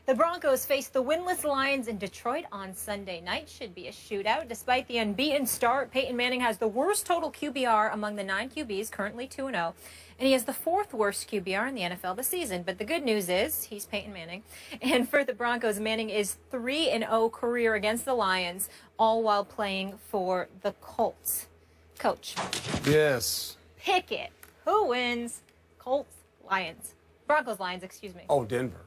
The Broncos face the winless Lions in Detroit on Sunday night. Should be a shootout. Despite the unbeaten start, Peyton Manning has the worst total QBR among the 9 QBs, currently 2-0. And he has the 4th worst QBR in the NFL this season. But the good news is he's Peyton Manning. And for the Broncos, Manning is 3-0 career against the Lions, all while playing for the Colts. Coach. Yes. Pick it. Who wins? Colts, Lions. Broncos, Lions, excuse me. Oh, Denver.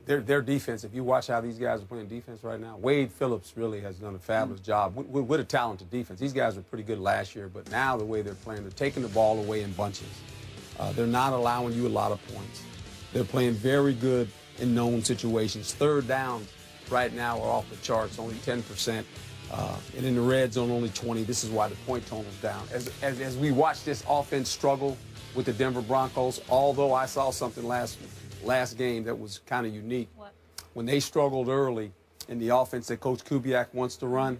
Their defense, if you watch how these guys are playing defense right now, Wade Phillips really has done a fabulous job with a talented defense. These guys were pretty good last year, but now the way they're playing, they're taking the ball away in bunches. They're not allowing you a lot of points. They're playing very good in known situations. Third downs right now are off the charts, only 10%. And in the red zone, only 20. This is why the point total's down. As we watch this offense struggle with the Denver Broncos, although I saw something last game that was kind of unique. What? When they struggled early in the offense that Coach Kubiak wants to run,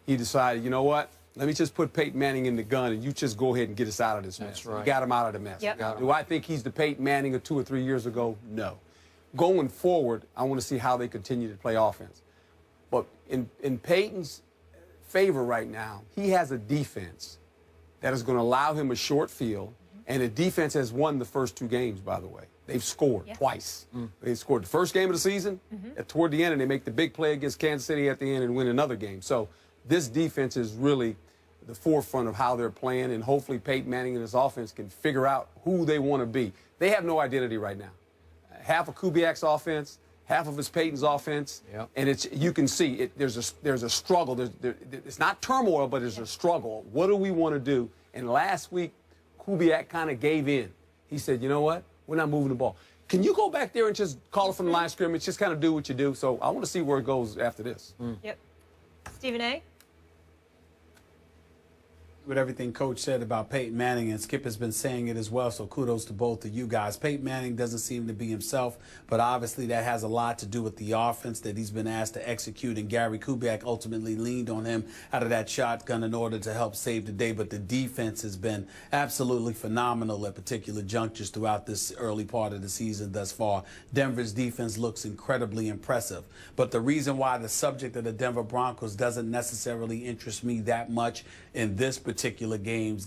he decided, you know what? Let me just put Peyton Manning in the gun, and you just go ahead and get us out of this mess. That's right. You got him out of the mess. Yep. Do I think he's the Peyton Manning of 2 or 3 years ago? No. Going forward, I want to see how they continue to play offense. But in Peyton's favor right now, he has a defense that is going to allow him a short field, and the defense has won the first 2 games, by the way. They've scored twice. They scored the first game of the season toward the end, and they make the big play against Kansas City at the end and win another game. So this defense is really the forefront of how they're playing, and hopefully Peyton Manning and his offense can figure out who they want to be. They have no identity right now. Half of Kubiak's offense, half of his Peyton's offense, and you can see there's a struggle. It's not turmoil, but there's a struggle. What do we want to do? And last week, Kubiak kind of gave in. He said, you know what? We're not moving the ball. Can you go back there and just call it from the line of scrimmage, just kind of do what you do? So I want to see where it goes after this. Yep. Stephen A.? With everything Coach said about Peyton Manning, and Skip has been saying it as well, so kudos to both of you guys. Peyton Manning doesn't seem to be himself, but obviously that has a lot to do with the offense that he's been asked to execute, and Gary Kubiak ultimately leaned on him out of that shotgun in order to help save the day. But the defense has been absolutely phenomenal at particular junctures throughout this early part of the season thus far. Denver's defense looks incredibly impressive, but the reason why the subject of the Denver Broncos doesn't necessarily interest me that much in this particular game,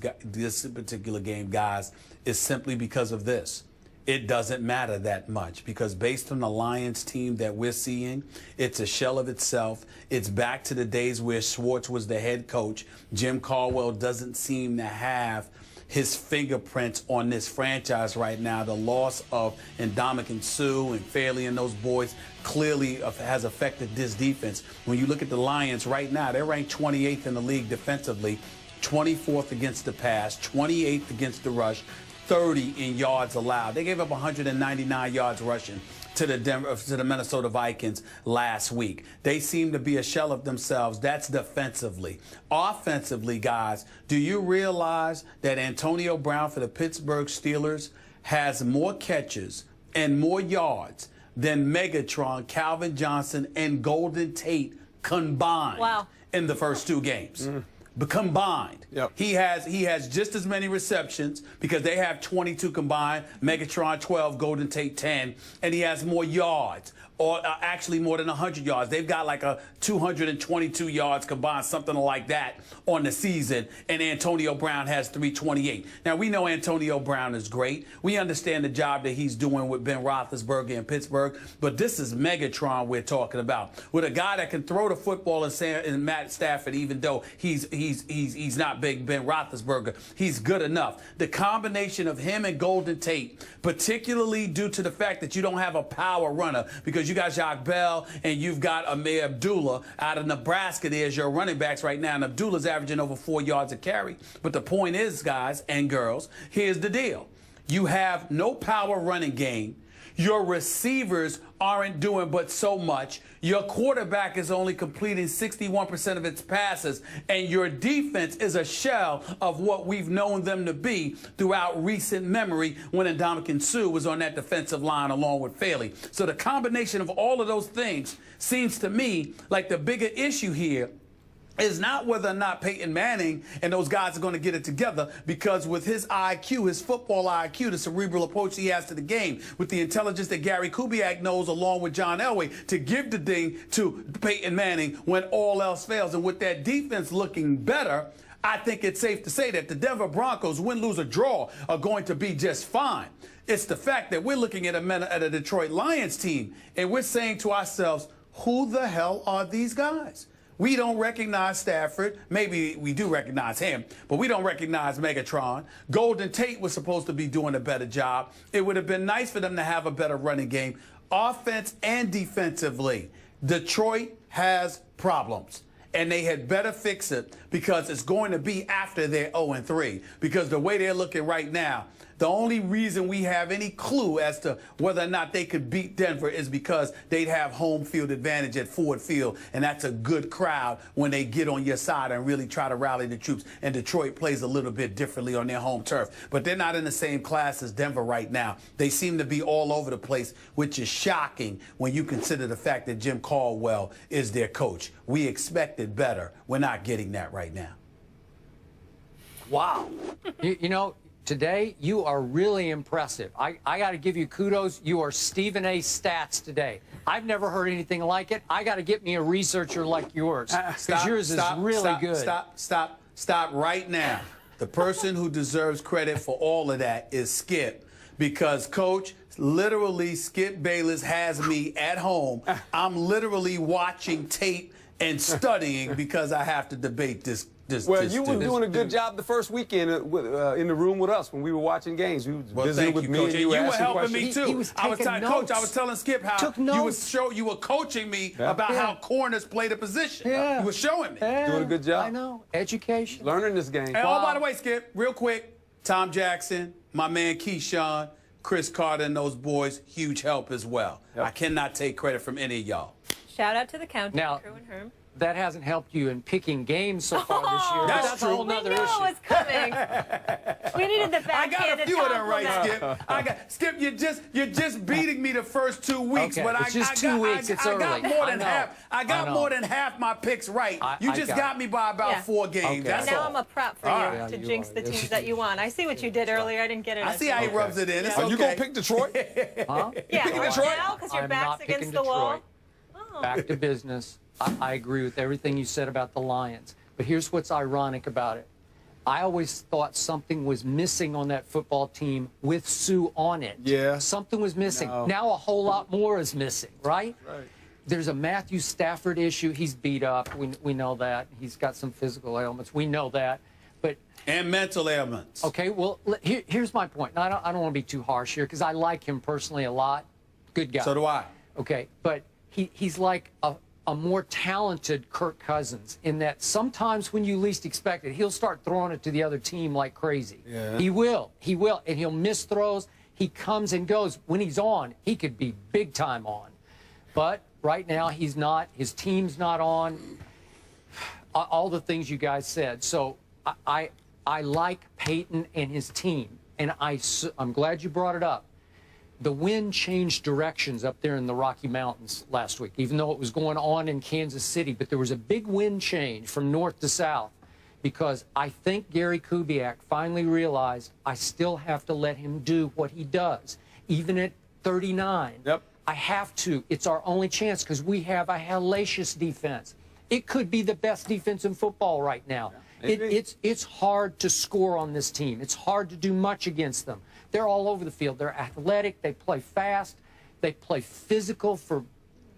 guys, is simply because of this. It doesn't matter that much, because based on the Lions team that we're seeing, it's a shell of itself. It's back to the days where Schwartz was the head coach. Jim Caldwell doesn't seem to have his fingerprints on this franchise right now. The loss of Ndamukong Suh and Fairley and those boys clearly has affected this defense. When you look at the Lions right now, they're ranked 28th in the league defensively, 24th against the pass, 28th against the rush, 30 in yards allowed. They gave up 199 yards rushing to the Minnesota Vikings last week. They seem to be a shell of themselves. That's defensively. Offensively, guys, do you realize that Antonio Brown for the Pittsburgh Steelers has more catches and more yards than Megatron, Calvin Johnson, and Golden Tate combined in the first 2 games? But combined, he has just as many receptions, because they have 22 combined, Megatron 12, Golden Tate 10, and he has more yards, or actually more than 100 yards. They've got like a 222 yards combined, something like that on the season, and Antonio Brown has 328. Now, we know Antonio Brown is great. We understand the job that he's doing with Ben Roethlisberger in Pittsburgh, but this is Megatron we're talking about, with a guy that can throw the football in Matt Stafford, even though he's not big Ben Roethlisberger. He's good enough. The combination of him and Golden Tate, particularly due to the fact that you don't have a power runner, because you got Jacques Bell and you've got Amir Abdullah out of Nebraska there as your running backs right now, and Abdullah's averaging over 4 yards a carry. But the point is, guys and girls, here's the deal. You have no power running game. Your receivers aren't doing but so much. Your quarterback is only completing 61% of its passes, and your defense is a shell of what we've known them to be throughout recent memory when Ndamukong Suh was on that defensive line along with Fairley. So the combination of all of those things seems to me like the bigger issue here is not whether or not Peyton Manning and those guys are going to get it together, because with his IQ, his football IQ, the cerebral approach he has to the game, with the intelligence that Gary Kubiak knows along with John Elway to give the thing to Peyton Manning when all else fails, and with that defense looking better, I think it's safe to say that the Denver Broncos, win, lose, or draw, are going to be just fine. It's the fact that we're looking at a Detroit Lions team, and we're saying to ourselves, who the hell are these guys? We don't recognize Stafford. Maybe we do recognize him, but we don't recognize Megatron. Golden Tate was supposed to be doing a better job. It would have been nice for them to have a better running game, offense and defensively. Detroit has problems, and they had better fix it, because it's going to be after they're 0-3. Because the way they're looking right now, the only reason we have any clue as to whether or not they could beat Denver is because they'd have home field advantage at Ford Field, and that's a good crowd when they get on your side and really try to rally the troops. And Detroit plays a little bit differently on their home turf. But they're not in the same class as Denver right now. They seem to be all over the place, which is shocking when you consider the fact that Jim Caldwell is their coach. We expected better. We're not getting that right now. Wow. you know, today, you are really impressive. I got to give you kudos. You are Stephen A. Stats today. I've never heard anything like it. I got to get me a researcher like yours, because yours is really good. Stop right now. The person who deserves credit for all of that is Skip, because, Coach, literally, Skip Bayless has me at home. I'm literally watching tape and studying because I have to debate this. Well, you were doing a good job the first weekend in the room with us when we were watching games. You were visiting with me, Coach. and you were helping me too. Coach, I was telling Skip how you were coaching me about how corners play the position. Yeah. You were showing me. Yeah. Doing a good job. I know. Education. Learning this game. And oh, by the way, Skip, real quick, Tom Jackson, my man Keyshawn, Chris Carter, and those boys, huge help as well. Yep. I cannot take credit from any of y'all. Shout out to the countdown crew and Herm. That hasn't helped you in picking games so far this year. That's a whole nother issue. We knew it was coming. We needed the backhanded I got a few of them right, compliment. Skip. You're just beating me the first 2 weeks, Okay, but it's just 2 weeks. It's early. I got more than half. I got more than half my picks right. You just got me by about 4 games. Okay. That's now all. I'm a prop for you to jinx the teams that you want. I see what you did earlier. I didn't get it. I see how he rubs it in. It's Are okay. you gonna pick Detroit? Huh? Yeah, picking right Detroit? now because your I'm back's not picking against the wall. Detroit. Back to business. I agree with everything you said about the Lions. But here's what's ironic about it. I always thought something was missing on that football team with Sue on it. Yeah. Something was missing. No. Now a whole lot more is missing, right? Right. There's a Matthew Stafford issue. He's beat up. We know that. He's got some physical ailments. We know that. But and mental ailments. okay, well, here's my point. Now, I don't want to be too harsh here, because I like him personally a lot. Good guy. So do I. Okay, but he's like a more talented Kirk Cousins, in that sometimes when you least expect it, he'll start throwing it to the other team like crazy. Yeah. He will, and he'll miss throws. He comes and goes. When he's on, he could be big time on. But right now, he's not. His team's not on. All the things you guys said. So I like Peyton and his team, and I'm glad you brought it up. The wind changed directions up there in the Rocky Mountains last week, even though it was going on in Kansas City. But there was a big wind change from north to south, because I think Gary Kubiak finally realized I still have to let him do what he does, even at 39. Yep. I have to. It's our only chance, because we have a hellacious defense. It could be the best defense in football right now. It's hard to score on this team. It's hard to do much against them. They're all over the field. They're athletic. They play fast. They play physical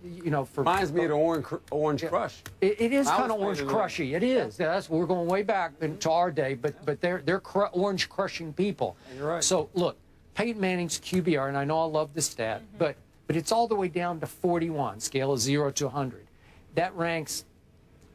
Reminds me of the Orange Crush. It is kind of Orange Crushy. It is. We're going way back into our day, but they're orange crushing people. You're right. So look, Peyton Manning's QBR, and I know I love the stat, but it's all the way down to 41, scale of 0 to 100. That ranks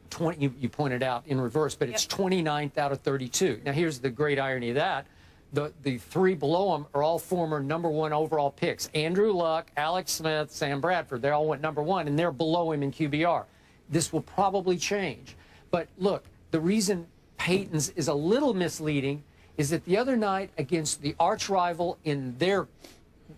20. You pointed out in reverse, but it's 29th out of 32. Now here's the great irony of that. The 3 below him are all former #1 overall picks. Andrew Luck, Alex Smith, Sam Bradford. They all went #1, and they're below him in QBR. This will probably change. But look, the reason Peyton's is a little misleading is that the other night against the arch rival in their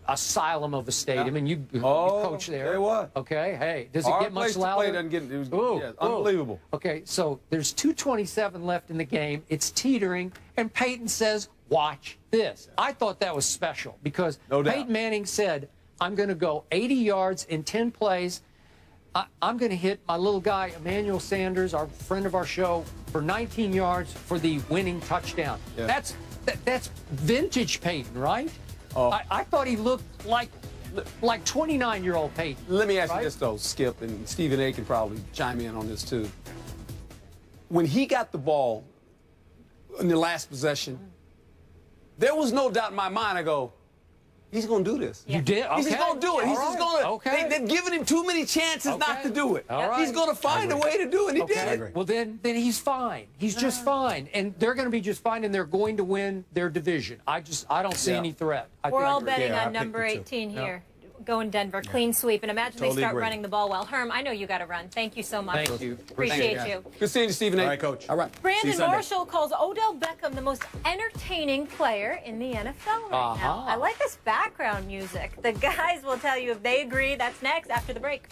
asylum of a stadium, and you Oh, coach there. they what? Okay, hey, does it Hard get place much to play louder? doesn't get it was, Ooh, yeah, ooh. unbelievable. Okay, so there's 2:27 left in the game. It's teetering, and Peyton says, "Watch this." I thought that was special because No doubt. Peyton Manning said, "I'm going to go 80 yards in 10 plays. I'm going to hit my little guy, Emmanuel Sanders, our friend of our show, for 19 yards for the winning touchdown." Yeah. That's vintage Peyton, right? Oh. I thought he looked like 29-year-old Peyton. Let me ask right? you this, though, Skip, and Stephen A. can probably chime in on this, too. When he got the ball in the last possession, there was no doubt in my mind. I go, he's going to do this. You did? Okay. He's just going to do it. He's just going to. Okay. They're giving him too many chances not to do it. All right. He's going to find a way to do it, and he did it. Well, then he's fine. He's just fine, and they're going to be just fine, and they're going to win their division. I don't see any threat. We're all betting Yeah, I on picked number it too. 18 here. Going Denver, clean sweep, and imagine Totally they start agree. running the ball well. Herm, I know you got to run. Thank you so much. Thank you. Appreciate Thank you. Good seeing you, Stephen A. All right, Coach. All right. See you Brandon Sunday. Marshall calls Odell Beckham the most entertaining player in the NFL right now. I like this background music. The guys will tell you if they agree. That's next after the break.